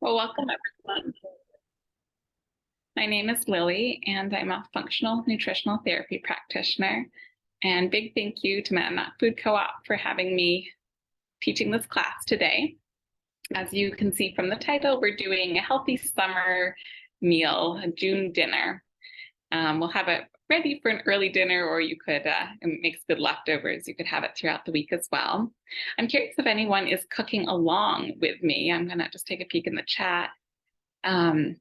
Well, welcome everyone. My name is Lily, and I'm a functional nutritional therapy practitioner. And big thank you to Monadnock Food Co-op for having me teaching this class today. As you can see from the title, we're doing a healthy summer meal, a June dinner. We'll have it ready for an early dinner, or you could, it makes good leftovers. You could have it throughout the week as well. I'm curious if anyone is cooking along with me. I'm gonna just take a peek in the chat. Oh,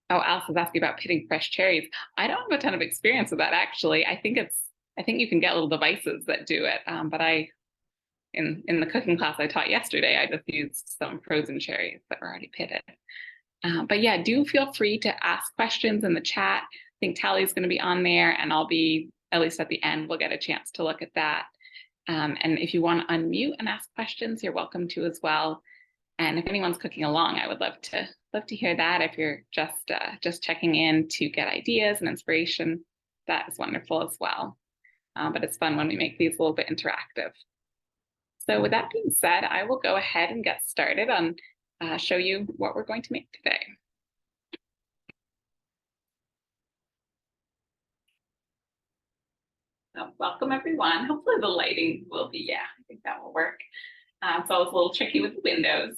Alice is asking about pitting fresh cherries. I don't have a ton of experience with that, actually. I think you can get little devices that do it. But in the cooking class I taught yesterday, I just used some frozen cherries that were already pitted. But yeah, do feel free to ask questions in the chat. I think Tally's going to be on there, and I'll be, at least at the end, we'll get a chance to look at that. And if you want to unmute and ask questions, you're welcome to as well. And if anyone's cooking along, I would love to hear that. If you're just checking in to get ideas and inspiration, that is wonderful as well. But it's fun when we make these a little bit interactive. So with that being said, I will go ahead and get started on show you what we're going to make today. So welcome everyone. Hopefully the lighting will be, yeah, I think that will work. It's always a little tricky with the windows.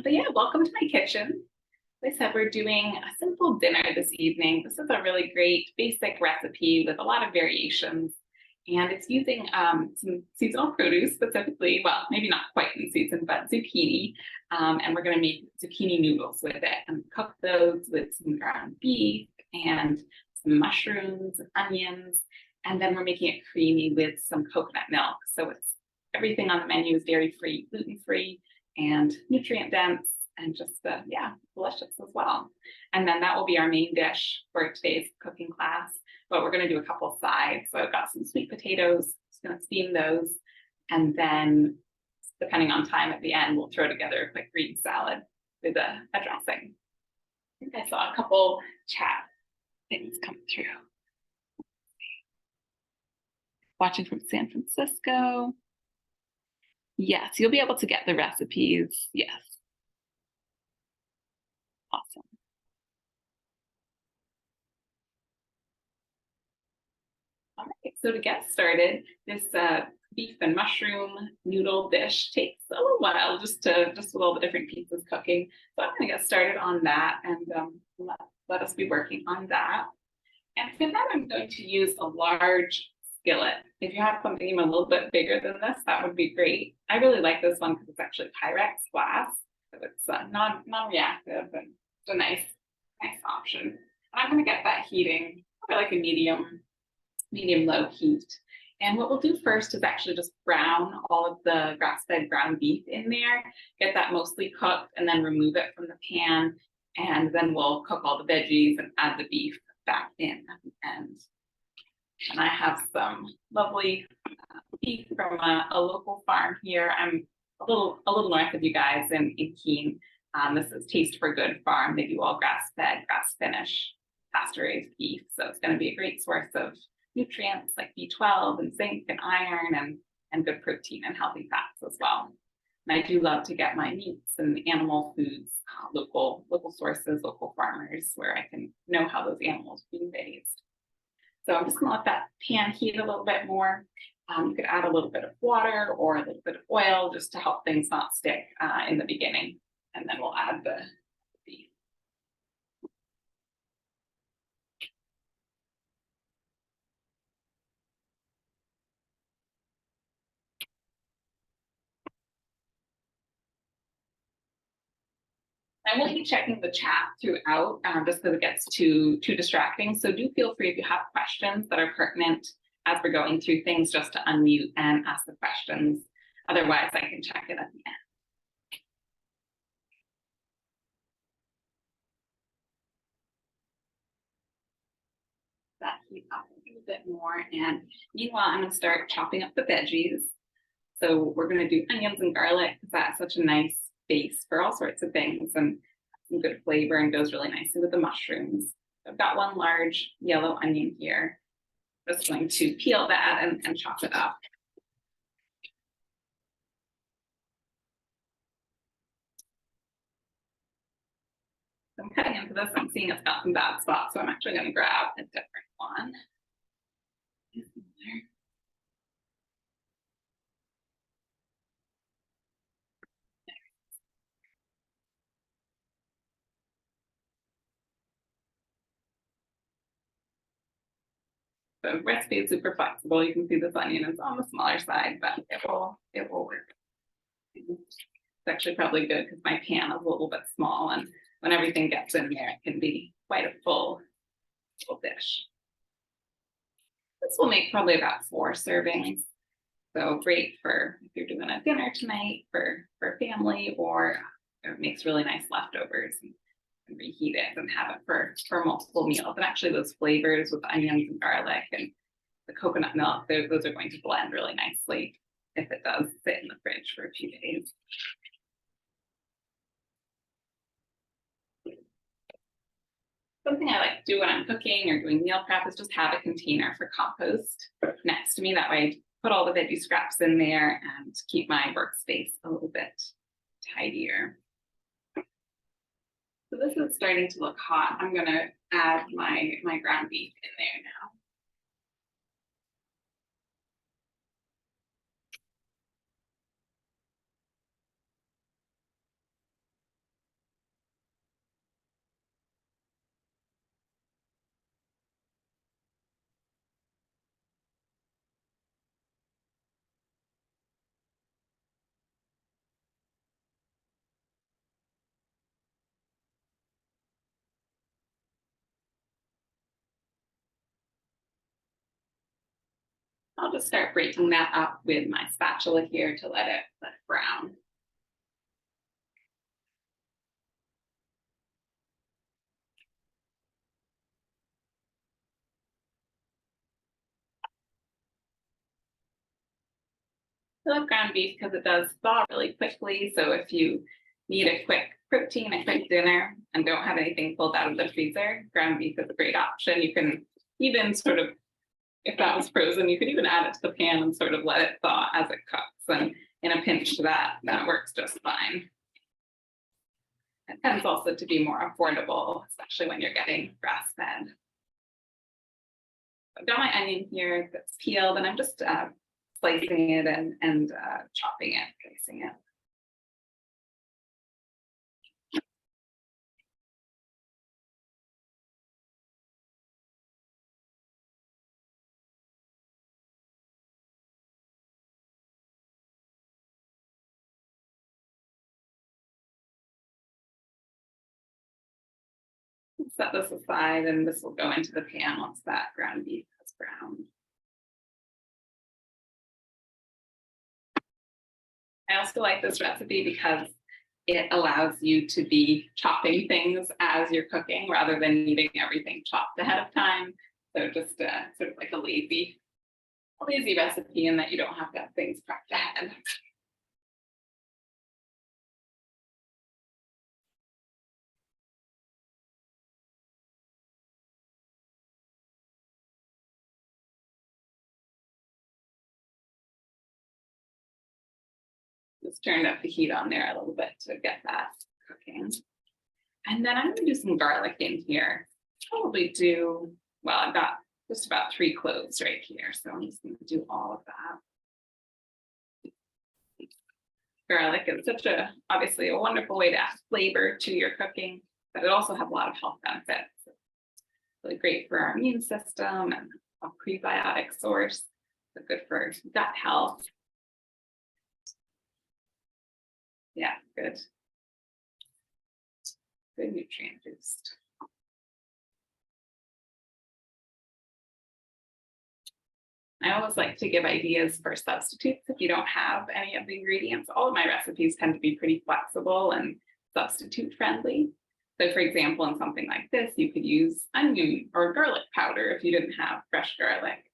But yeah, welcome to my kitchen. As I said, we're doing a simple dinner this evening. This is a really great basic recipe with a lot of variations. And it's using some seasonal produce specifically, well, maybe not quite in season, but zucchini. And we're going to make zucchini noodles with it and cook those with some ground beef and some mushrooms and onions. And then we're making it creamy with some coconut milk. So it's everything on the menu is dairy-free, gluten-free, and nutrient dense, and just yeah, delicious as well. And then that will be our main dish for today's cooking class. But we're going to do a couple sides. So I've got some sweet potatoes, just going to steam those, and then depending on time at the end, we'll throw together a quick green salad with a dressing. I think I saw a couple chat things come through. Watching from San Francisco. Yes, you'll be able to get the recipes. Yes. Awesome. All right, so to get started, this beef and mushroom noodle dish takes a little while just with all the different pieces cooking. So I'm going to get started on that, and let us be working on that. And for that, I'm going to use a large skillet. If you have something even a little bit bigger than this, that would be great. I really like this one because it's actually Pyrex glass, so it's non-reactive, and it's a nice option. And I'm going to get that heating probably like a medium-low heat. And what we'll do first is actually just brown all of the grass-fed ground beef in there, get that mostly cooked, and then remove it from the pan. And then we'll cook all the veggies and add the beef back in at the end. And I have some lovely beef from a local farm here. I'm a little north of you guys in Keene. This is Taste for Good Farm. They do all grass-fed, grass-finished, pasture-raised beef. So it's going to be a great source of nutrients like B12 and zinc and iron and good protein and healthy fats as well. And I do love to get my meats and animal foods, local sources, local farmers, where I can know how those animals are being raised. So I'm just going to let that pan heat a little bit more. You could add a little bit of water or a little bit of oil just to help things not stick in the beginning. And then we'll add the beef. I'm going to be checking the chat throughout just because it gets too distracting. So do feel free if you have questions that are pertinent as we're going through things just to unmute and ask the questions. Otherwise, I can check it at the end. That heat up a little bit more. And meanwhile, I'm going to start chopping up the veggies. So we're going to do onions and garlic because that's such a nice base for all sorts of things and some good flavor and goes really nicely with the mushrooms. I've got one large yellow onion here. Just going to peel that and chop it up. cutting into this, I'm seeing it's got some bad spots, so I'm actually going to grab a different one. The recipe is super flexible. You can see this onion is on the smaller side, but it will work. It's actually probably good because my pan is a little bit small, and when everything gets in there, it can be quite a full dish. This will make probably about 4 servings. So great for if you're doing a dinner tonight for family, or it makes really nice leftovers. And reheat it and have it for multiple meals. And actually those flavors with onions and garlic and the coconut milk, those are going to blend really nicely if it does sit in the fridge for a few days. Something I like to do when I'm cooking or doing meal prep is just have a container for compost next to me. That way I put all the veggie scraps in there and keep my workspace a little bit tidier. So this is starting to look hot. I'm going to add my ground beef in there now. I'll just start breaking that up with my spatula here to let it brown. I love ground beef because it does thaw really quickly. So if you need a quick protein, a quick dinner, and don't have anything pulled out of the freezer, ground beef is a great option. You can even sort of, if that was frozen, you could even add it to the pan and sort of let it thaw as it cooks. And in a pinch, that works just fine. It tends also to be more affordable, especially when you're getting grass-fed. I've got my onion here that's peeled, and I'm just slicing it and chopping it, dicing it. Set this aside, and this will go into the pan once that ground beef has browned. I also like this recipe because it allows you to be chopping things as you're cooking rather than needing everything chopped ahead of time. So just sort of like a lazy recipe in that you don't have to have things prepped ahead. Just turned up the heat on there a little bit to get that cooking. And then I'm going to do some garlic in here. Probably do, well, I've got just about 3 cloves right here. So I'm just going to do all of that. Garlic is obviously a wonderful way to add flavor to your cooking, but it also has a lot of health benefits. It's really great for our immune system and a prebiotic source. So good for gut health. Yeah, good nutrient boost. I always like to give ideas for substitutes if you don't have any of the ingredients. All of my recipes tend to be pretty flexible and substitute friendly. So for example, in something like this, you could use onion or garlic powder if you didn't have fresh garlic,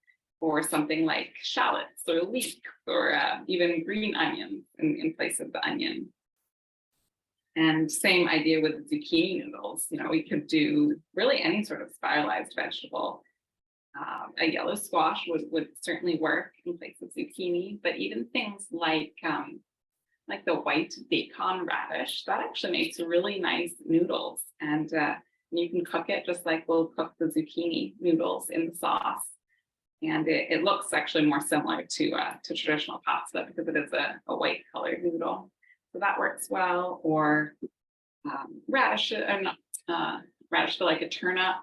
or something like shallots or leeks, or even green onions in place of the onion. And same idea with zucchini noodles. You know, we could do really any sort of spiralized vegetable. A yellow squash would certainly work in place of zucchini, but even things like like the white bacon radish, that actually makes really nice noodles. And you can cook it just like we'll cook the zucchini noodles in the sauce. And it looks actually more similar to traditional pasta because it is a white colored noodle. So that works well. Or radish, radish for like a turnip,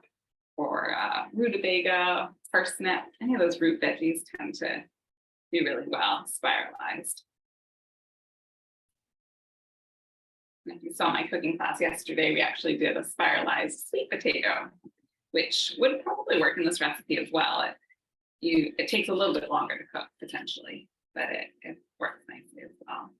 or rutabaga, parsnip. Any of those root veggies tend to do really well spiralized. And if you saw my cooking class yesterday, we actually did a spiralized sweet potato, which would probably work in this recipe as well. It takes a little bit longer to cook potentially, but it works nicely as well.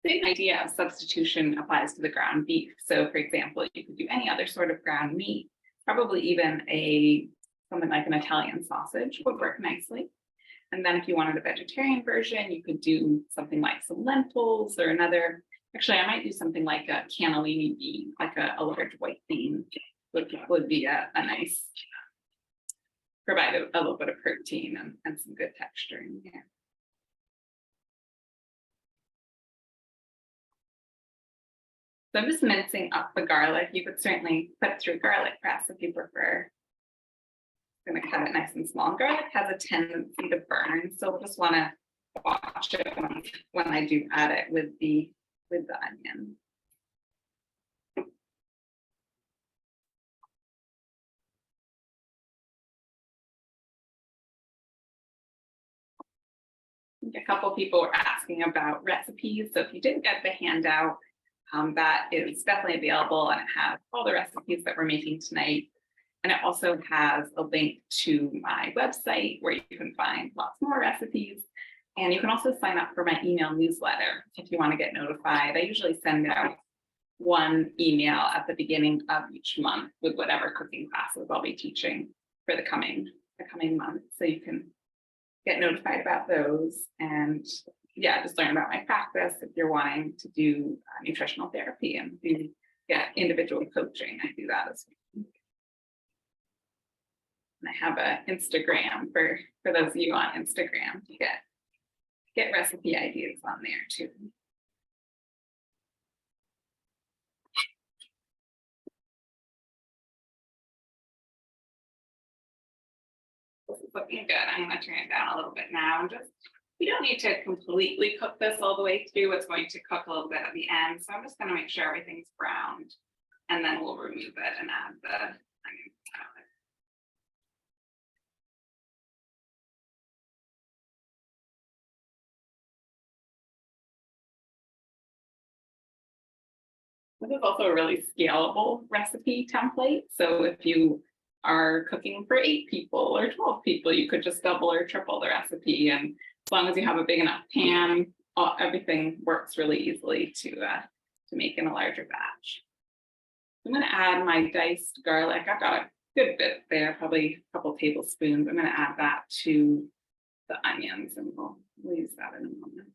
Same idea of substitution applies to the ground beef. So for example, you could do any other sort of ground meat, probably even something like an Italian sausage would work nicely. And then if you wanted a vegetarian version, you could do something like some lentils or actually I might do something like a cannellini bean, like a large white bean would be a nice, provide a little bit of protein and some good texture in here. So I'm just mincing up the garlic. You could certainly put it through garlic press if you prefer. I'm going to cut it nice and small. Garlic has a tendency to burn, so we'll just want to watch it when I do add it with the onion. A couple people were asking about recipes, so if you didn't get the handout, that is definitely available, and it has all the recipes that we're making tonight. And it also has a link to my website where you can find lots more recipes. And you can also sign up for my email newsletter if you want to get notified. I usually send out one email at the beginning of each month with whatever cooking classes I'll be teaching for the coming month. So you can get notified about those. And yeah, just learn about my practice if you're wanting to do nutritional therapy and get individual coaching. I do that as well. And I have an Instagram for those of you on Instagram to get recipe ideas on there too. This is looking good. I'm going to turn it down a little bit now. You don't need to completely cook this all the way through. It's going to cook a little bit at the end. So I'm just going to make sure everything's browned, and then we'll remove it and add the onion salad. This is also a really scalable recipe template. So if you are cooking for 8 people or 12 people, you could just double or triple the recipe. And as long as you have a big enough pan, everything works really easily to make in a larger batch. I'm going to add my diced garlic. I've got a good bit there, probably a couple tablespoons. I'm going to add that to the onions, and we'll use that in a moment.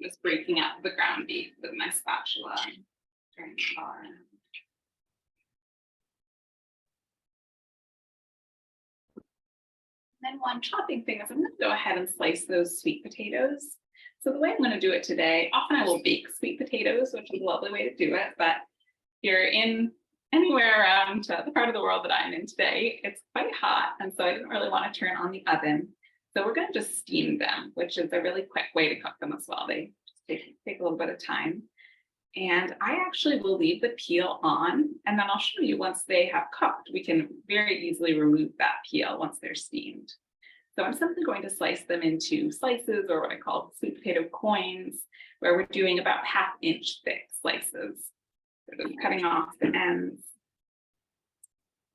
Just breaking up the ground beef with my spatula. Turning it on. Then one chopping thing is I'm going to go ahead and slice those sweet potatoes. So the way I'm going to do it today, often I will bake sweet potatoes, which is a lovely way to do it. But if you're in anywhere around the part of the world that I'm in today, it's quite hot. And so I didn't really want to turn on the oven. So we're going to just steam them, which is a really quick way to cook them as well. They just take a little bit of time. And I actually will leave the peel on, and then I'll show you once they have cooked, we can very easily remove that peel once they're steamed. So I'm simply going to slice them into slices, or what I call sweet potato coins, where we're doing about 1/2 inch thick slices. Sort of cutting off the ends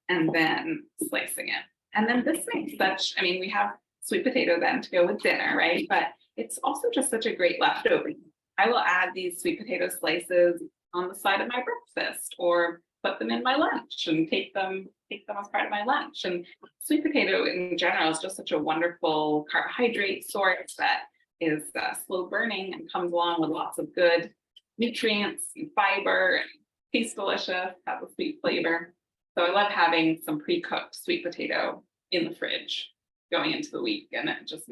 and then slicing it. And then this makes such, I mean, we have sweet potato then to go with dinner, right? But it's also just such a great leftover. I will add these sweet potato slices on the side of my breakfast, or put them in my lunch and take them as part of my lunch. And sweet potato in general is just such a wonderful carbohydrate source that is slow burning and comes along with lots of good nutrients and fiber, and tastes delicious, has a sweet flavor. So I love having some pre-cooked sweet potato in the fridge going into the week, and it just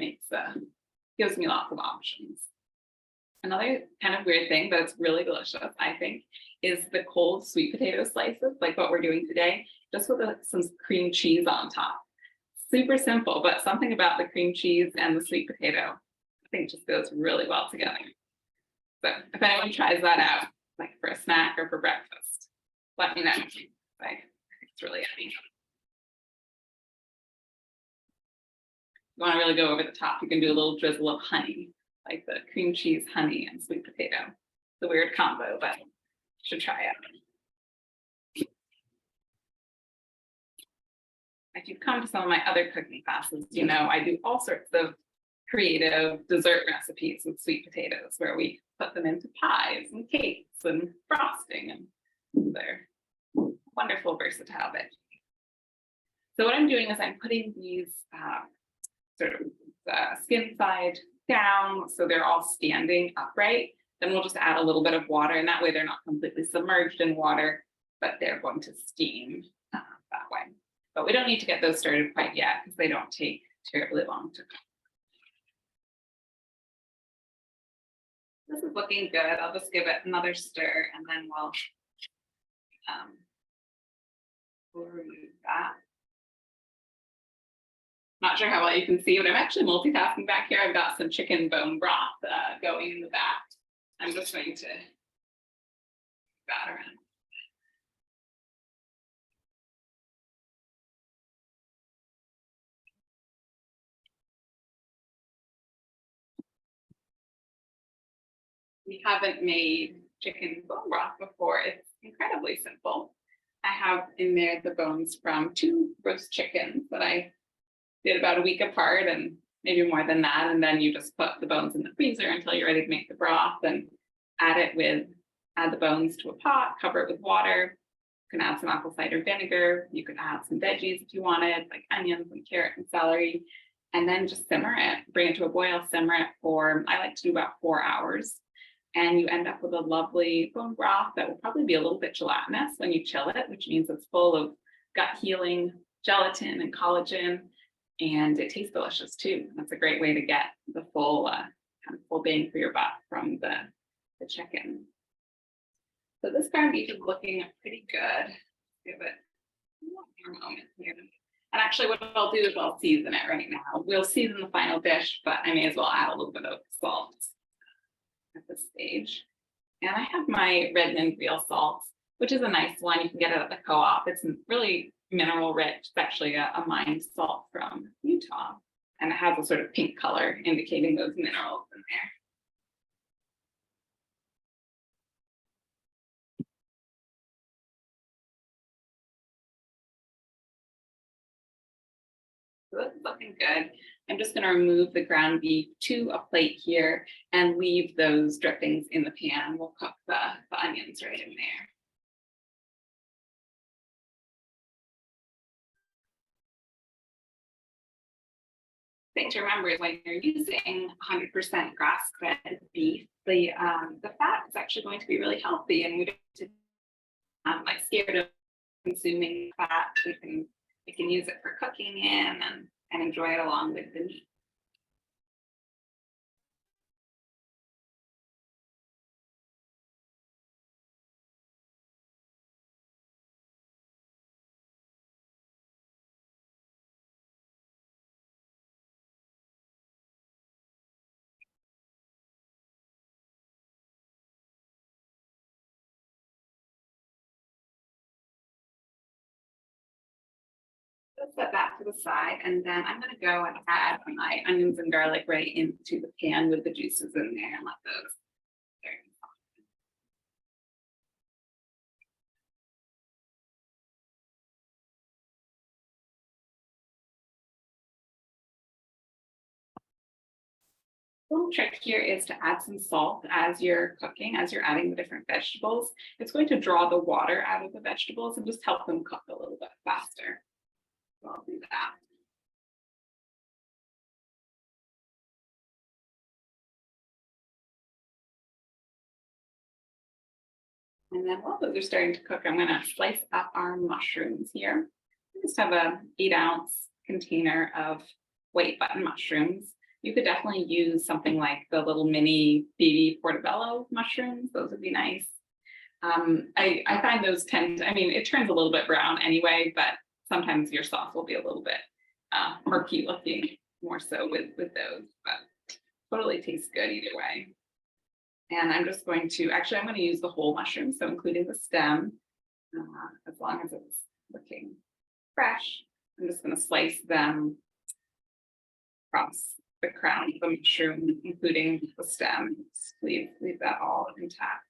gives me lots of options. Another kind of weird thing that's really delicious, I think, is the cold sweet potato slices, like what we're doing today, just with some cream cheese on top. Super simple, but something about the cream cheese and the sweet potato, I think just goes really well together. So if anyone tries that out, like for a snack or for breakfast, let me know. It's really yummy. You want to really go over the top, you can do a little drizzle of honey, like the cream cheese, honey, and sweet potato. It's a weird combo, but you should try it. If you've come to some of my other cooking classes, you know I do all sorts of creative dessert recipes with sweet potatoes, where we put them into pies and cakes and frosting, and they're wonderful, versatile veggies. So what I'm doing is I'm putting these sort of skin side down, so they're all standing upright. Then we'll just add a little bit of water, and that way they're not completely submerged in water, but they're going to steam that way. But we don't need to get those started quite yet, because they don't take terribly long to cook. This is looking good. I'll just give it another stir, and then we'll remove that. Not sure how well you can see, but I'm actually multitasking back here. I've got some chicken bone broth going in the back. I'm just going to bat around. We haven't made chicken bone broth before. It's incredibly simple. I have in there the bones from 2 roast chickens that I did about a week apart, and maybe more than that. And then you just put the bones in the freezer until you're ready to make the broth, and add the bones to a pot, cover it with water. You can add some apple cider vinegar. You could add some veggies if you wanted, like onions and carrot and celery, and then just simmer it, bring it to a boil, simmer it for, I like to do about 4 hours. And you end up with a lovely bone broth that will probably be a little bit gelatinous when you chill it, which means it's full of gut healing gelatin and collagen, and it tastes delicious too. That's a great way to get the full bang for your buck from the chicken. So this ground beef is looking pretty good. Give it one more moment here. And actually what I'll do is I'll season it right now. We'll season the final dish, but I may as well add a little bit of salt at this stage. And I have my Redmond real salt, which is a nice one. You can get it at the co-op. It's really mineral rich. It's actually a mined salt from Utah, and it has a sort of pink color indicating those minerals in there. So this is looking good. I'm just going to remove the ground beef to a plate here and leave those drippings in the pan. We'll cook the onions right in there. Thing to remember is when you're using 100% grass-fed beef, the fat is actually going to be really healthy, and we don't have to like scared of consuming fat. We can use it for cooking in and enjoy it along with the meat. set that to the side, and then I'm gonna go and add my onions and garlic right into the pan with the juices in there and let those. Little trick here is to add some salt as you're cooking, as you're adding the different vegetables. It's going to draw the water out of the vegetables and just help them cook a little bit faster. So I'll do that. And then while those are starting to cook, I'm going to slice up our mushrooms here. I just have a 8-ounce container of white button mushrooms. You could definitely use something like the little mini baby portobello mushrooms. Those would be nice. I find those I mean, it turns a little bit brown anyway, but sometimes your sauce will be a little bit murky looking, more so with those, but totally tastes good either way. And I'm just going to, actually, I'm going to use the whole mushroom, so including the stem, as long as it's looking fresh. I'm just going to slice them across the crown of the mushroom, including the stem. Just leave that all intact.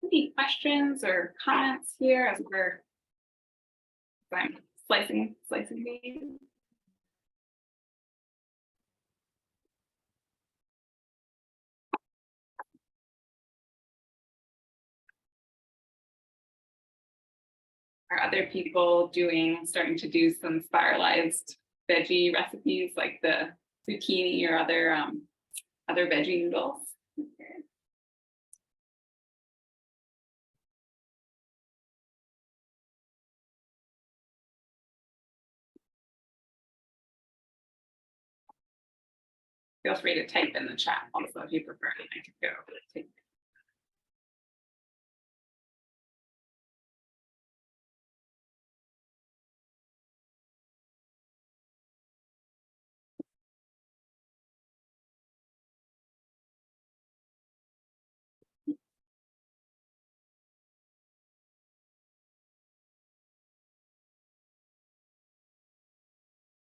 Any questions or comments here as I'm slicing these? Are other people starting to do some spiralized veggie recipes like the zucchini or other veggie noodles? Okay. Feel free to type in the chat also if you prefer. I could go over the tape.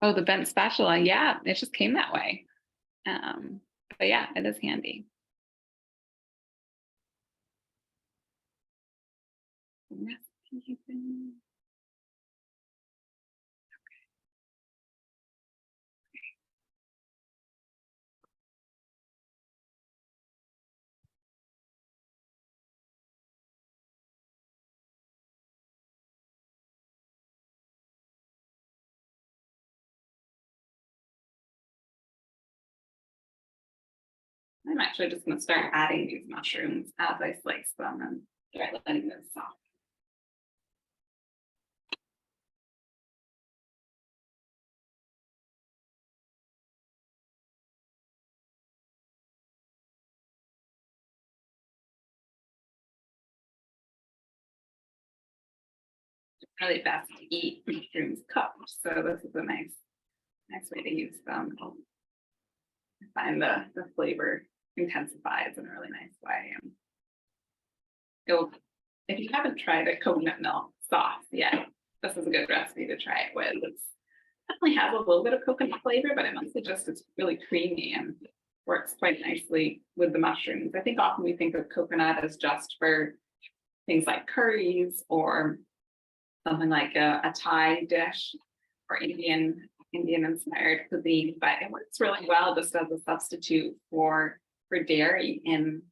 Oh, the bent spatula. Yeah, it just came that way. But yeah, it is handy. I'm actually just going to start adding these mushrooms as I slice them and start letting this soft. It's really best to eat mushrooms cooked, so this is a nice way to use them. I find the flavor intensifies in a really nice way. If you haven't tried a coconut milk sauce yet, this is a good recipe to try it with. It definitely has a little bit of coconut flavor, but it mostly just is really creamy and works quite nicely with the mushrooms. I think often we think of coconut as just for things like curries or something like a Thai dish or Indian inspired cuisine, but it works really well just as a substitute for dairy in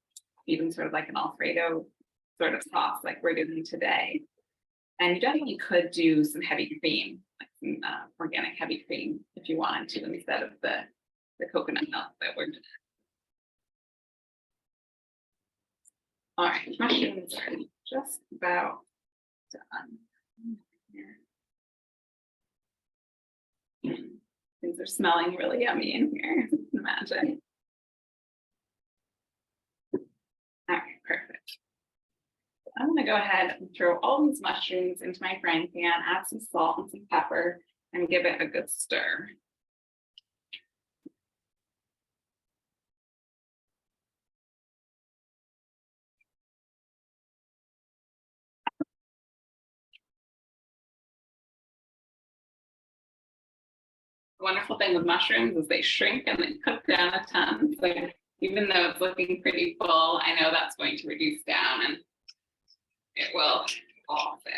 even sort of like an Alfredo sort of sauce like we're doing today. And you definitely could do some heavy cream, like some organic heavy cream if you wanted to, instead of the coconut milk that we're doing. All right, mushrooms are just about done. Things are smelling really yummy in here, you can imagine. All right, perfect. I'm going to go ahead and throw all these mushrooms into my frying pan, add some salt and some pepper, and give it a good stir. The wonderful thing with mushrooms is they shrink and they cook down a ton. So even though it's looking pretty full, I know that's going to reduce down and it will all fit.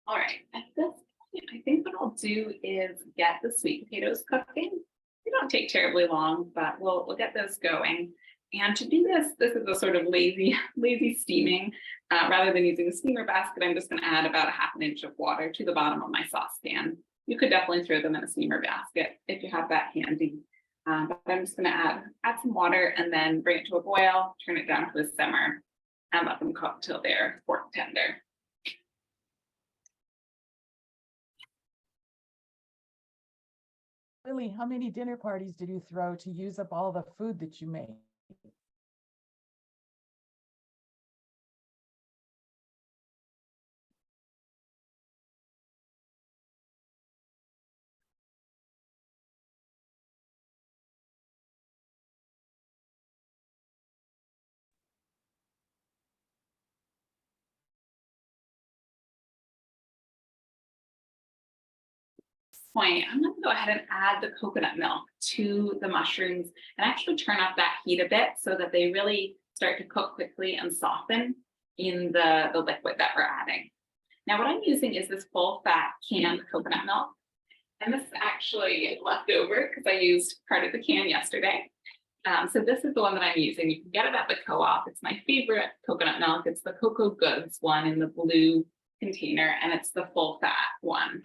All right, at this point, I think what I'll do is get the sweet potatoes cooking. They don't take terribly long, but we'll get those going. And to do this, this is a sort of lazy steaming. Rather than using a steamer basket, I'm just going to add about a half an inch of water to the bottom of my saucepan. You could definitely throw them in a steamer basket if you have that handy. But I'm just going to add some water and then bring it to a boil, turn it down to a simmer, and let them cook till they're fork tender. Lili, how many dinner parties did you throw to use up all the food that you made? Point, I'm going to go ahead and add the coconut milk to the mushrooms and actually turn up that heat a bit so that they really start to cook quickly and soften in the liquid that we're adding. Now what I'm using is this full fat canned coconut milk. And this is actually left over because I used part of the can yesterday. So this is the one that I'm using. You can get it at the co-op. It's my favorite coconut milk. It's the Cocoa Goods one in the blue container, and it's the full fat one.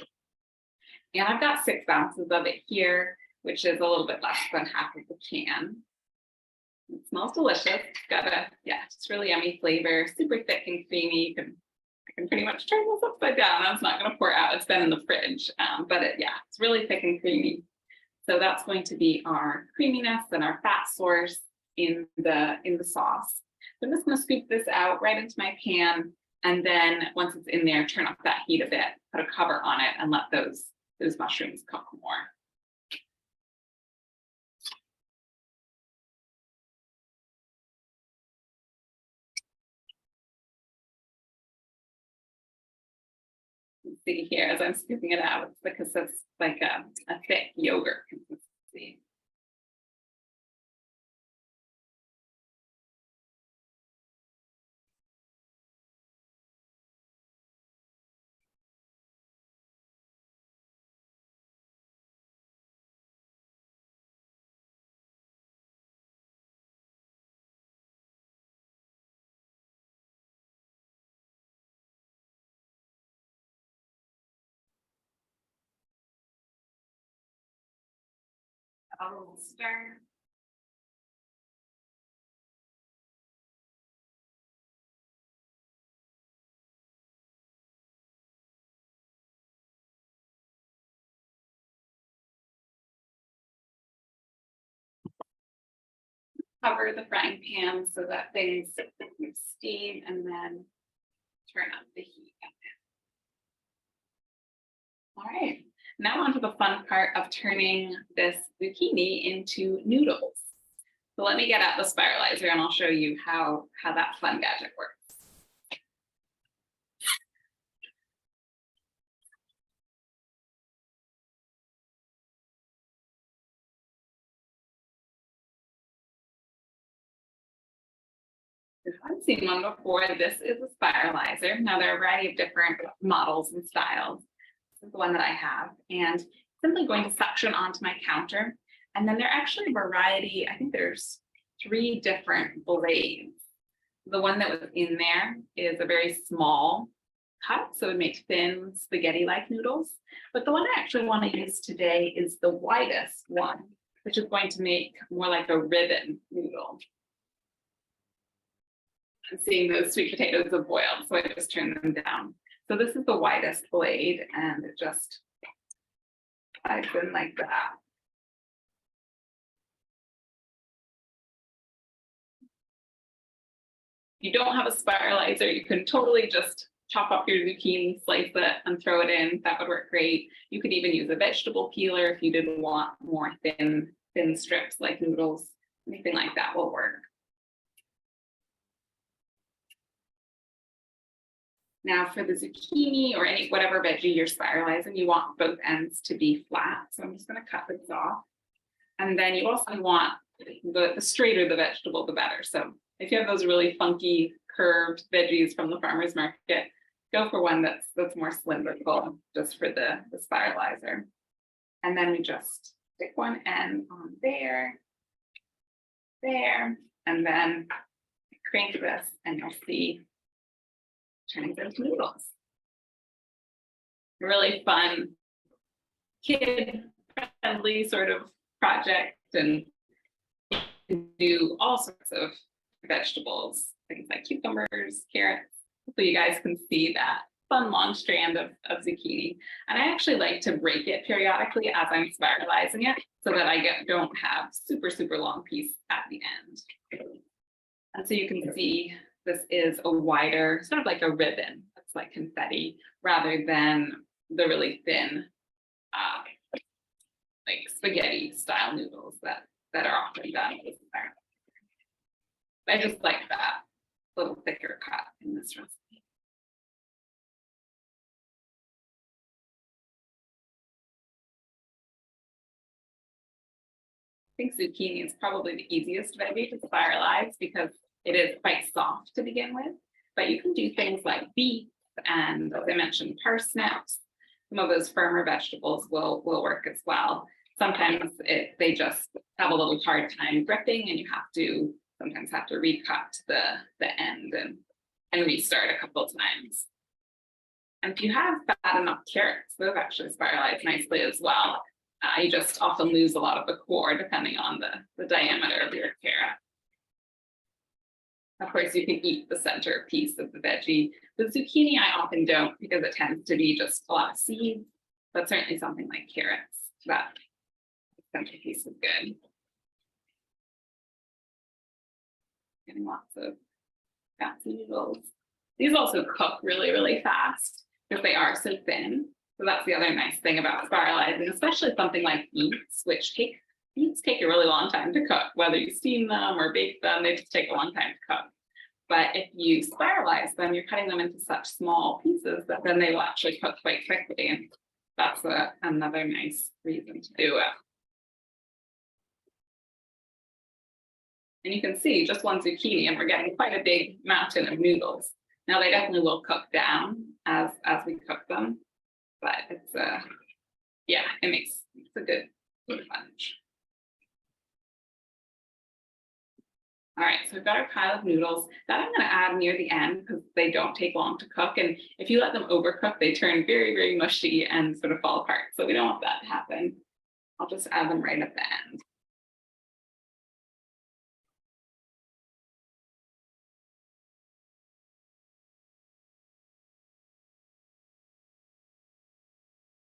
And I've got 6 ounces of it here, which is a little bit less than half of the can. It smells delicious. It's got just really yummy flavor, super thick and creamy. I can pretty much turn this upside down. It's not going to pour out. It's been in the fridge, but it's really thick and creamy. So that's going to be our creaminess and our fat source in the sauce. So I'm just going to scoop this out right into my pan, and then once it's in there, turn up that heat a bit, put a cover on it, and let those mushrooms cook more. You see here as I'm scooping it out, it's because it's like a thick yogurt consistency. I'll stir. Cover the frying pan so that things steam, and then turn up the heat. All right, now on to the fun part of turning this zucchini into noodles. So let me get out the spiralizer and I'll show you how that fun gadget works. If I've seen one before, this is a spiralizer. Now there are a variety of different models and styles. This is the one that I have, and simply going to suction onto my counter. And then there are actually a variety, I think there's 3 different blades. The one that was in there is a very small cut, so it makes thin spaghetti-like noodles. But the one I actually want to use today is the widest one, which is going to make more like a ribbon noodle. I'm seeing those sweet potatoes have boiled, so I just turned them down. So this is the widest blade, and it just slides in like that. If you don't have a spiralizer, you can totally just chop up your zucchini, slice it, and throw it in. That would work great. You could even use a vegetable peeler if you didn't want more thin strips like noodles. Anything like that will work. Now for the zucchini or whatever veggie you're spiralizing, you want both ends to be flat. So I'm just going to cut this off. And then you also want the straighter the vegetable, the better. So if you have those really funky curved veggies from the farmer's market, go for one that's more cylindrical, just for the spiralizer. And then we just stick one end on there, and then crank this, and you'll see turning into noodles. A really fun, kid-friendly sort of project, and you can do all sorts of vegetables, things like cucumbers, carrots. Hopefully you guys can see that fun long strand of zucchini. And I actually like to break it periodically as I'm spiralizing it so that I don't have super long piece at the end. And so you can see this is a wider, sort of like a ribbon. It's like confetti rather than the really thin, like spaghetti style noodles that are often done with fire. I just like that little thicker cut in this recipe. I think zucchini is probably the easiest veggie to spiralize because it is quite soft to begin with, but you can do things like beets and, as I mentioned, parsnips. Some of those firmer vegetables will work as well. Sometimes they just have a little hard time gripping, and you sometimes have to recut the end and restart a couple of times. And if you have fat enough carrots, those actually spiralize nicely as well. You just often lose a lot of the core depending on the diameter of your carrot. Of course, you can eat the center piece of the veggie. The zucchini, I often don't because it tends to be just a lot of seeds, but certainly something like carrots, that center piece is good. Getting lots of fancy noodles. These also cook really fast because they are so thin. So that's the other nice thing about spiralizing, especially something like beets, which beets take a really long time to cook. Whether you steam them or bake them, they just take a long time to cook. But if you spiralize them, you're cutting them into such small pieces that then they will actually cook quite quickly. And that's another nice reason to do it. And you can see just one zucchini and we're getting quite a big mountain of noodles. Now they definitely will cook down as we cook them, but it's yeah, it makes a good bunch. All right, so we've got our pile of noodles that I'm going to add near the end because they don't take long to cook. And if you let them overcook, they turn very mushy and sort of fall apart. So we don't want that to happen. I'll just add them right at the end.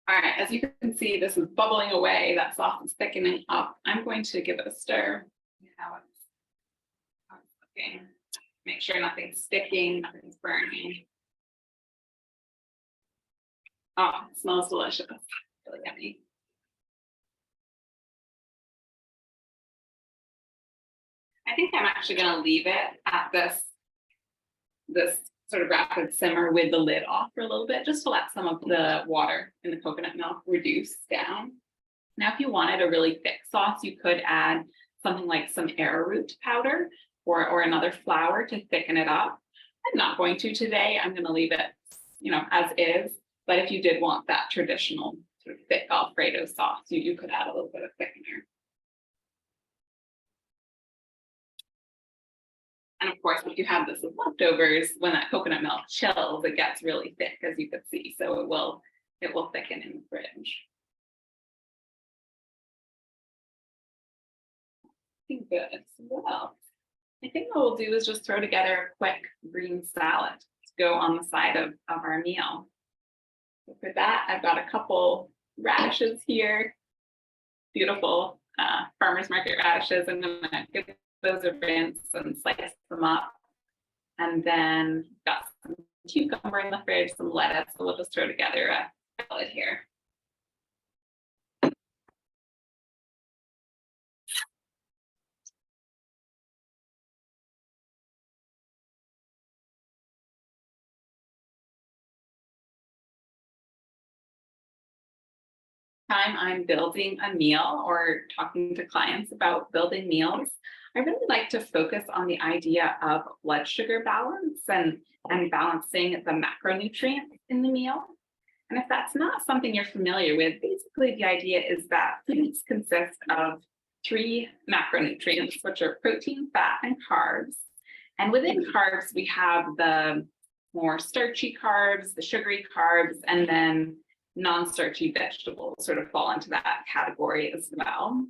All right, as you can see, this is bubbling away. That sauce is thickening up. I'm going to give it a stir. How it's cooking. Make sure nothing's sticking, nothing's burning. Oh, it smells delicious. Really yummy. I think I'm actually going to leave it at this sort of rapid simmer with the lid off for a little bit, just to let some of the water in the coconut milk reduce down. Now, if you wanted a really thick sauce, you could add something like some arrowroot powder or another flour to thicken it up. I'm not going to today. I'm going to leave it, as is. But if you did want that traditional sort of thick Alfredo sauce, you could add a little bit of thickener. And of course, if you have this as leftovers, when that coconut milk chills, it gets really thick, as you can see. So it will thicken in the fridge. Good. Well, I think what we'll do is just throw together a quick green salad to go on the side of our meal. So for that, I've got a couple radishes here, beautiful farmer's market radishes. I'm going to give those a rinse and slice them up. And then got some cucumber in the fridge, some lettuce, so we'll just throw together a salad here. Time I'm building a meal or talking to clients about building meals, I really like to focus on the idea of blood sugar balance and balancing the macronutrients in the meal. And if that's not something you're familiar with, basically the idea is that foods consist of three macronutrients, which are protein, fat, and carbs. And within carbs, we have the more starchy carbs, the sugary carbs, and then non-starchy vegetables sort of fall into that category as well.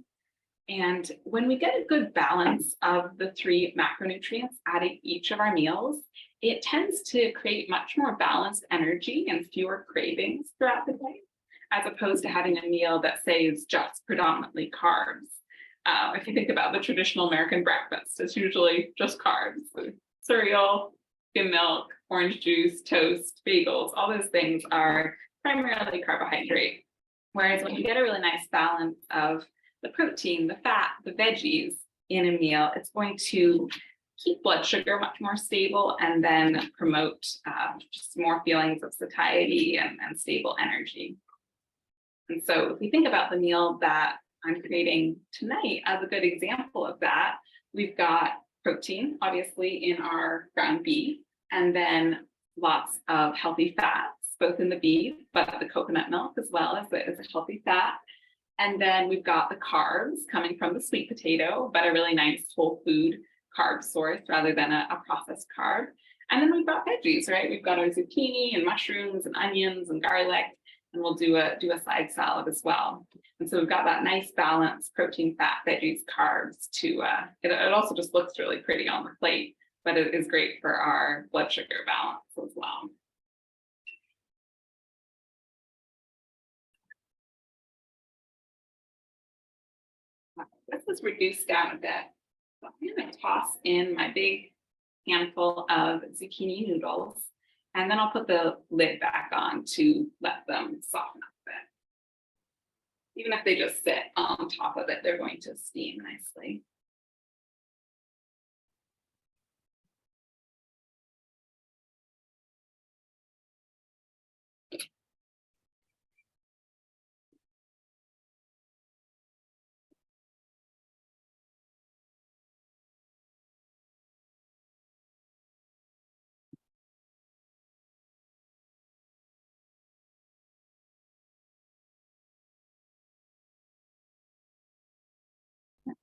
And when we get a good balance of the three macronutrients at each of our meals, it tends to create much more balanced energy and fewer cravings throughout the day, as opposed to having a meal that, say, is just predominantly carbs. If you think about the traditional American breakfast, it's usually just carbs, so cereal, skim milk, orange juice, toast, bagels, all those things are primarily carbohydrate. Whereas when you get a really nice balance of the protein, the fat, the veggies in a meal, it's going to keep blood sugar much more stable and then promote just more feelings of satiety and stable energy. And so if we think about the meal that I'm creating tonight as a good example of that, we've got protein, obviously, in our ground beef, and then lots of healthy fats, both in the beef, but the coconut milk as well as a healthy fat. And then we've got the carbs coming from the sweet potato, but a really nice whole food carb source rather than a processed carb. And then we've got veggies, right? We've got our zucchini and mushrooms and onions and garlic, and we'll do a side salad as well. And so we've got that nice balance, protein, fat, veggies, carbs to, it also just looks really pretty on the plate, but it is great for our blood sugar balance as well. This is reduced down a bit. So I'm going to toss in my big handful of zucchini noodles, and then I'll put the lid back on to let them soften up a bit. Even if they just sit on top of it, they're going to steam nicely.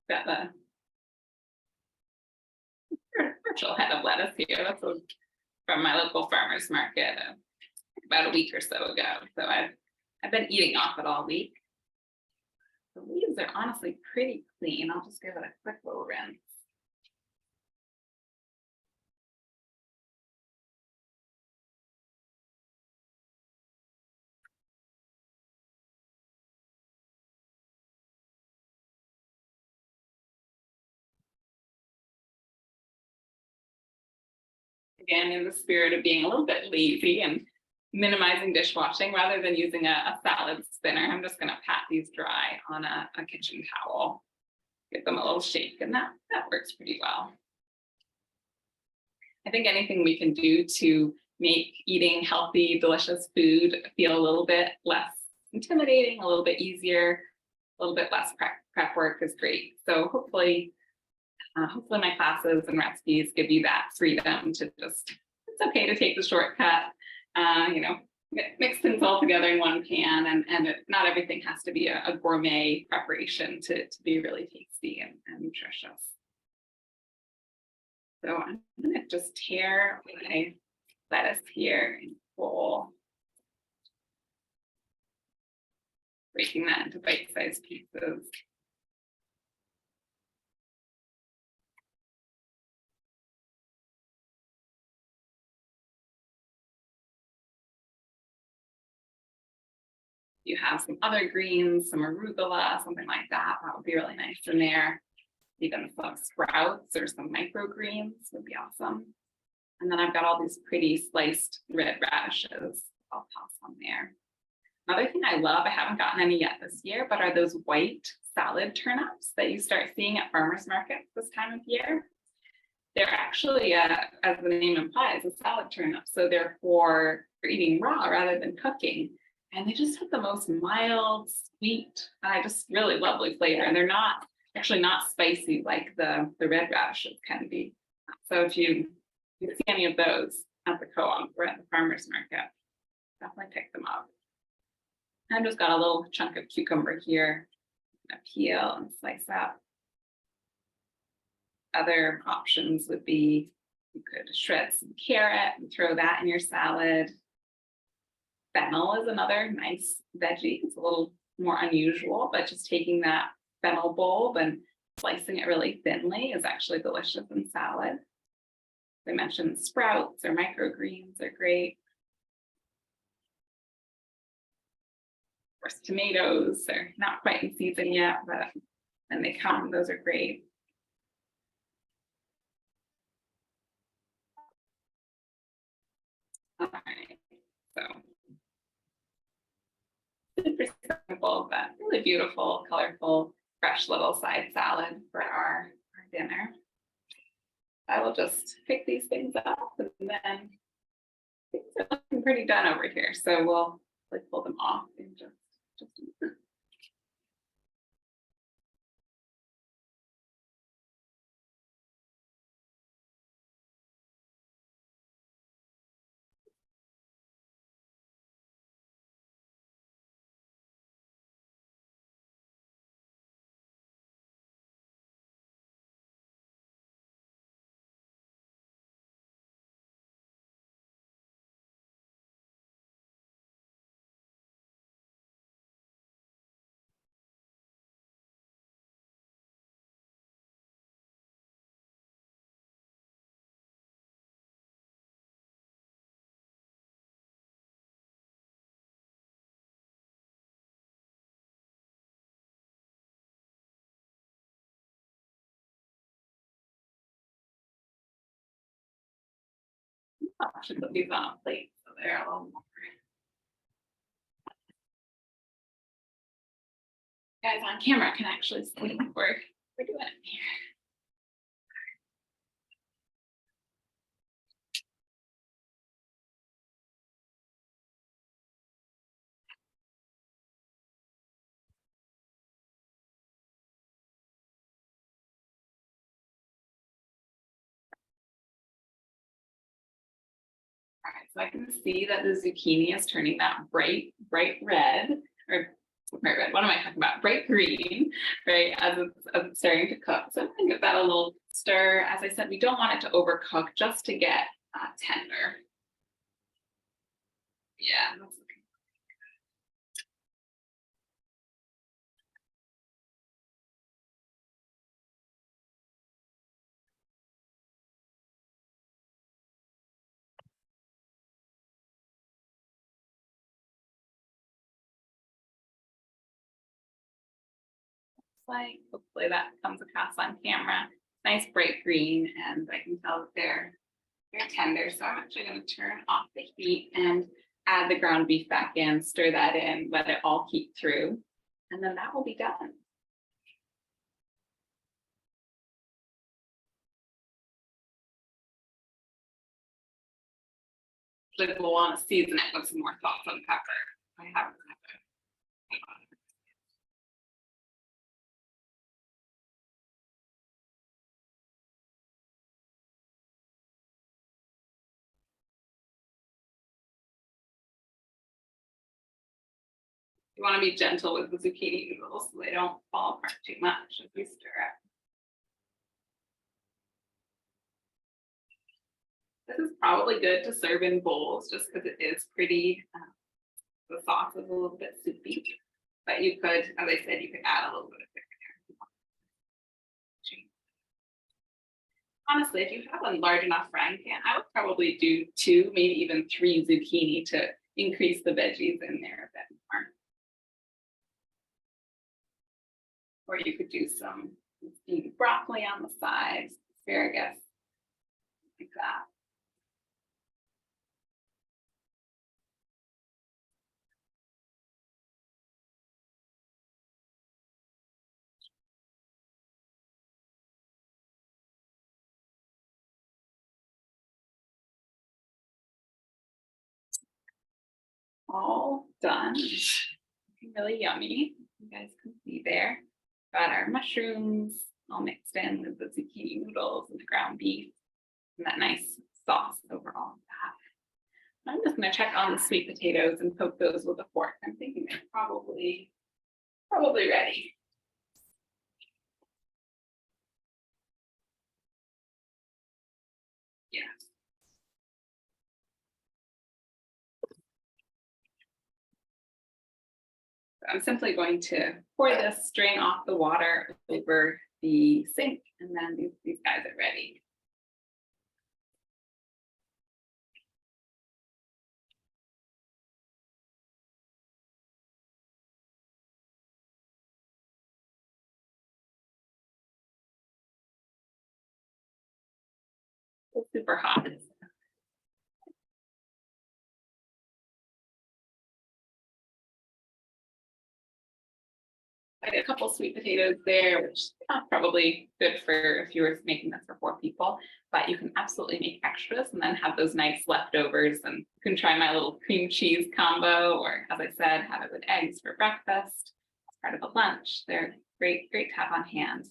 Got the partial head of lettuce here. That's from my local farmer's market about a week or so ago. So I've been eating off it all week. The leaves are honestly pretty clean. I'll just give it a quick little rinse. Again, in the spirit of being a little bit lazy and minimizing dishwashing, rather than using a salad spinner, I'm just going to pat these dry on a kitchen towel, give them a little shake, and that works pretty well. I think anything we can do to make eating healthy, delicious food feel a little bit less intimidating, a little bit easier, a little bit less prep work is great. So hopefully my classes and recipes give you that freedom to just, it's okay to take the shortcut, mix things all together in one pan, and not everything has to be a gourmet preparation to be really tasty and nutritious. So I'm gonna just tear my lettuce here in full, breaking that into bite-sized pieces. You have some other greens, some arugula, something like that would be really nice in there. Even some sprouts or some microgreens would be awesome. And then I've got all these pretty sliced red radishes I'll toss on there. Another thing I love, I haven't gotten any yet this year, but are those white salad turnips that you start seeing at farmers markets this time of year. They're actually, as the name implies, a salad turnip. So they're for eating raw rather than cooking. And they just have the most mild, sweet, just really lovely flavor. And they're not actually not spicy like the red radishes can be. So if you see any of those at the co-op or at the farmer's market, definitely pick them up. I've just got a little chunk of cucumber here. I'm gonna peel and slice up. Other options would be you could shred some carrot and throw that in your salad. Fennel is another nice veggie. It's a little more unusual, but just taking that fennel bulb and slicing it really thinly is actually delicious in salad. I mentioned sprouts or microgreens are great. Of course, tomatoes are not quite in season yet, but when they come, those are great. All right, so super simple, but really beautiful, colorful, fresh little side salad for our dinner. I will just pick these things up and then things are looking pretty done over here. So we'll pull them off in just a minute. I should put these on a plate so they're a little more. Guys on camera can actually see what we're doing here. All right, so I can see that the zucchini is turning that bright red, or bright red, what am I talking about? Bright green, right, as it's starting to cook. So I'm gonna give that a little stir. As I said, we don't want it to overcook, just to get tender. Yeah, that's looking like. Hopefully that comes across on camera. Nice bright green, and I can tell that they're tender. So I'm actually going to turn off the heat and add the ground beef back in, stir that in, let it all heat through, and then that will be done. Like we'll want to season it with some more salt and pepper. I have pepper. You want to be gentle with the zucchini noodles so they don't fall apart too much as you stir it. This is probably good to serve in bowls just because it is pretty, the sauce is a little bit soupy, but you could, as I said, you could add a little bit of thickener. Honestly, if you have a large enough frying pan, I would probably do 2, maybe even 3 zucchini to increase the veggies in there a bit more. Or you could do some broccoli on the sides, asparagus, like that. all done. Looking really yummy. You guys can see there. Got our mushrooms all mixed in with the zucchini noodles and the ground beef and that nice sauce over all of that. I'm just going to check on the sweet potatoes and poke those with a fork. I'm thinking they're probably ready. Yeah. I'm simply going to pour this, drain off the water over the sink, and then these guys are ready. It's super hot. I did a couple sweet potatoes there, which is probably good for if you were making this for 4 people, but you can absolutely make extras and then have those nice leftovers. And you can try my little cream cheese combo, or as I said, have it with eggs for breakfast as part of a lunch. They're great to have on hand.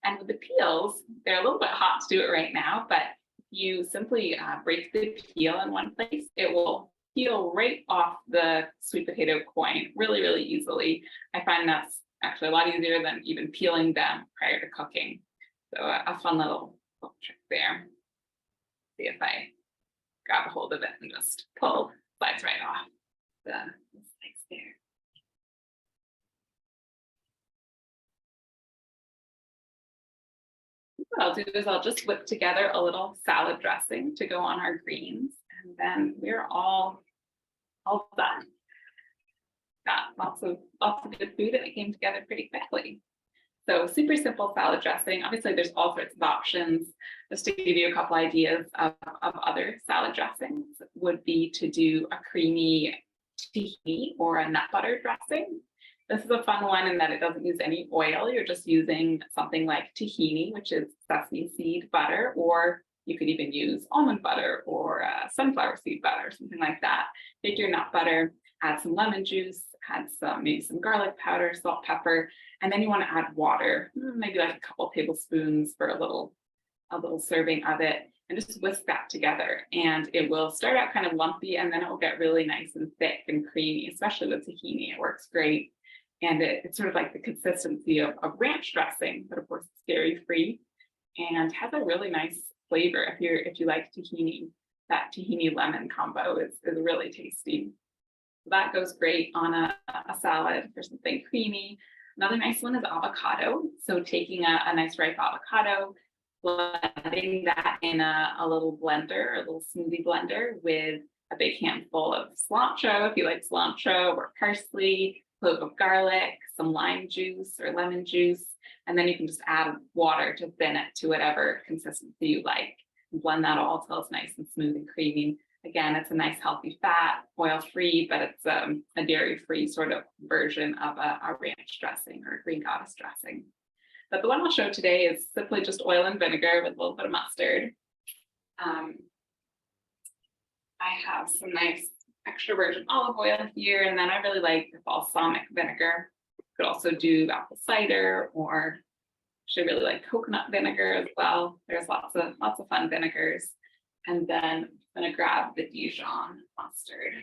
And with the peels, they're a little bit hot to do it right now, but you simply break the peel in one place. It will peel right off the sweet potato coin really easily. I find that's actually a lot easier than even peeling them prior to cooking. So a fun little trick there. See if I grab a hold of it and just pull, slides right off the slice there. What I'll do is I'll just whip together a little salad dressing to go on our greens, and then we're all done. Got lots of good food, and it came together pretty quickly. So super simple salad dressing. Obviously, there's all sorts of options. Just to give you a couple ideas of other salad dressings, would be to do a creamy tahini or a nut butter dressing. This is a fun one in that it doesn't use any oil. You're just using something like tahini, which is sesame seed butter, or you could even use almond butter or sunflower seed butter, something like that. Take your nut butter, add some lemon juice, add maybe some garlic powder, salt, pepper, and then you want to add water, maybe like a couple tablespoons for a little serving of it, and just whisk that together. And it will start out kind of lumpy, and then it will get really nice and thick and creamy, especially with tahini. It works great. And it's sort of like the consistency of ranch dressing, but of course it's dairy-free and has a really nice flavor. If you like tahini, that tahini lemon combo is really tasty. So that goes great on a salad for something creamy. Another nice one is avocado. So taking a nice ripe avocado, blending that in a little blender, a little smoothie blender with a big handful of cilantro, if you like cilantro, or parsley, clove of garlic, some lime juice or lemon juice, and then you can just add water to thin it to whatever consistency you like. And blend that all till it's nice and smooth and creamy. Again, it's a nice healthy fat, oil-free, but it's a dairy-free sort of version of a ranch dressing or a green goddess dressing. But the one I'll show today is simply just oil and vinegar with a little bit of mustard. I have some nice extra virgin olive oil here, and then I really like the balsamic vinegar. You could also do apple cider, or actually really like coconut vinegar as well. There's lots of fun vinegars. And then I'm gonna grab the Dijon mustard.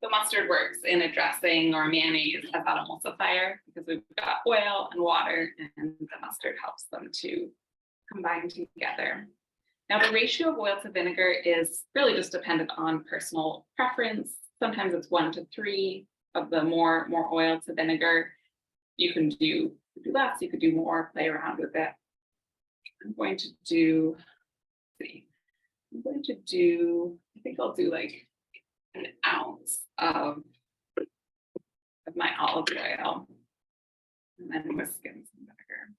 The mustard works in a dressing or mayonnaise as that emulsifier because we've got oil and water, and the mustard helps them to combine together. Now, the ratio of oil to vinegar is really just dependent on personal preference. Sometimes it's 1 to 3 of the more oil to vinegar. You can do less, you could do more, play around with it. I'm going to do, I think I'll do like an ounce of my olive oil, and then whisk in some vinegar.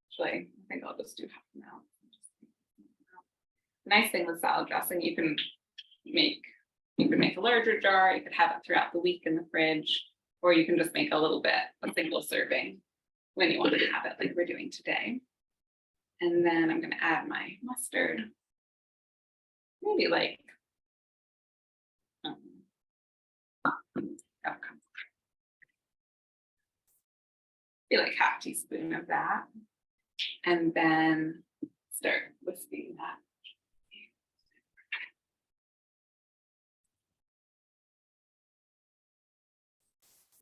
Actually, I think I'll just do half an ounce. The nice thing with salad dressing, you can make a larger jar, you could have it throughout the week in the fridge, or you can just make a little bit, a single serving when you want to have it like we're doing today. And then I'm going to add my mustard. Maybe like half teaspoon of that. And then start whisking that.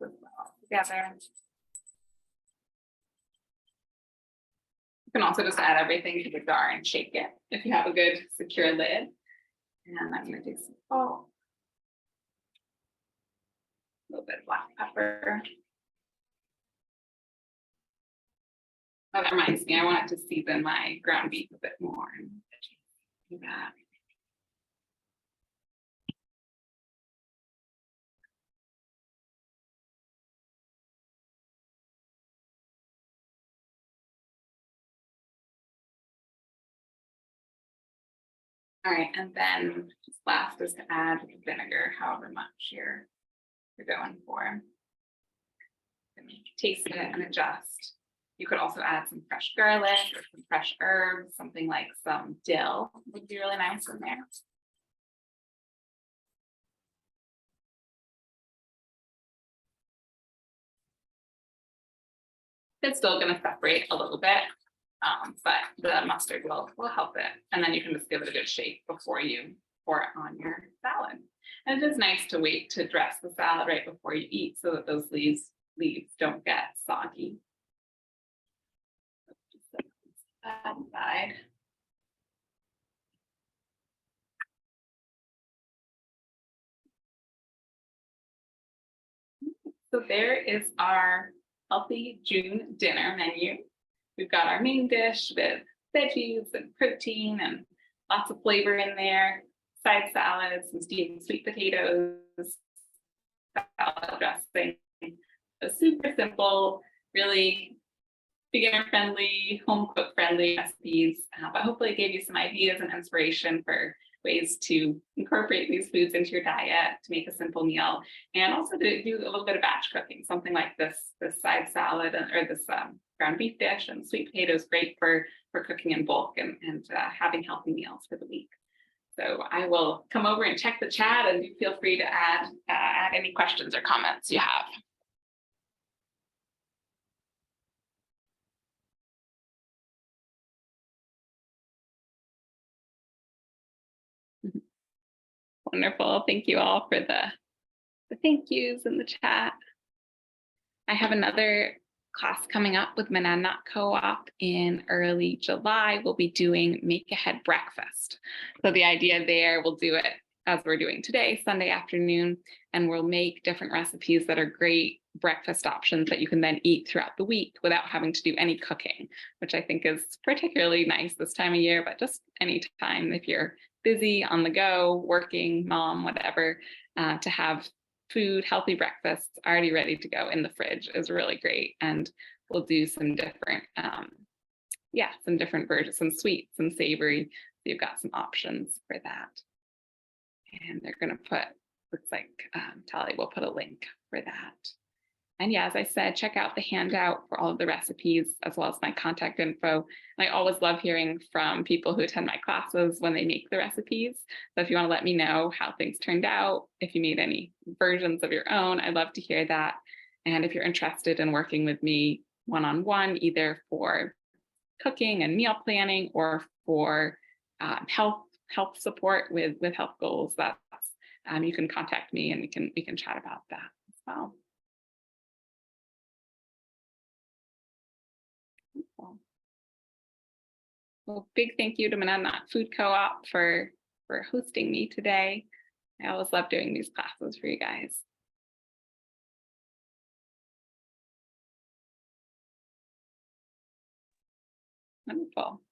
Whisk that all together. You can also just add everything to the jar and shake it if you have a good secure lid. And I'm going to do some salt, a little bit of black pepper. Oh, that reminds me, I want to season my ground beef a bit more and do that. All right, and then just last is to add vinegar, however much you're going for. Taste it and adjust. You could also add some fresh garlic or some fresh herbs, something like some dill would be really nice in there. It's still going to separate a little bit, but the mustard will help it. And then you can just give it a good shake before you pour it on your salad. And it is nice to wait to dress the salad right before you eat so that those leaves don't get soggy. That side. So there is our healthy June dinner menu. We've got our main dish with veggies and protein and lots of flavor in there, side salads, some steamed sweet potatoes, salad dressing. So super simple, really beginner friendly, home cook friendly recipes, but hopefully it gave you some ideas and inspiration for ways to incorporate these foods into your diet to make a simple meal, and also to do a little bit of batch cooking, something like this side salad or this ground beef dish and sweet potatoes, great for cooking in bulk and having healthy meals for the week. So I will come over and check the chat, and you feel free to add any questions or comments you have. Wonderful. Thank you all for the thank yous in the chat. I have another class coming up with Monadnock Co-op in early July. We'll be doing Make Ahead Breakfast. So the idea there, we'll do it as we're doing today, Sunday afternoon, and we'll make different recipes that are great breakfast options that you can then eat throughout the week without having to do any cooking, which I think is particularly nice this time of year, but just any time if you're busy, on the go, working, mom, whatever, to have food, healthy breakfasts already ready to go in the fridge is really great. And we'll do some different, some different versions, some sweet, some savory. So you've got some options for that. And they're going to put, looks like Tali will put a link for that. And yeah, as I said, check out the handout for all of the recipes as well as my contact info. And I always love hearing from people who attend my classes when they make the recipes. So if you want to let me know how things turned out, if you made any versions of your own, I'd love to hear that. And if you're interested in working with me one-on-one, either for cooking and meal planning or for health support with health goals, that's you can contact me and we can chat about that as well. Well, big thank you to Monadnock Food Co-op for hosting me today. I always love doing these classes for you guys. Wonderful.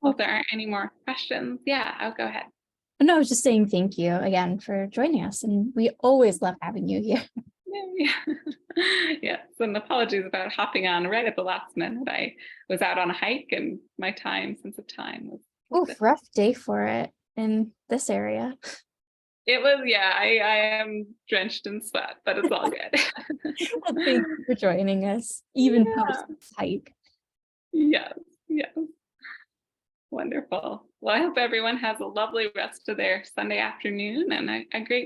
Well, if there aren't any more questions, yeah, I'll go ahead. No, I was just saying thank you again for joining us, and we always love having you here. Yes, and apologies about hopping on right at the last minute. I was out on a hike and my sense of time was rough day for it in this area. It was, yeah, I am drenched in sweat, but it's all good. Well, thank you for joining us, even post hike. Yes. Wonderful. Well, I hope everyone has a lovely rest of their Sunday afternoon and a great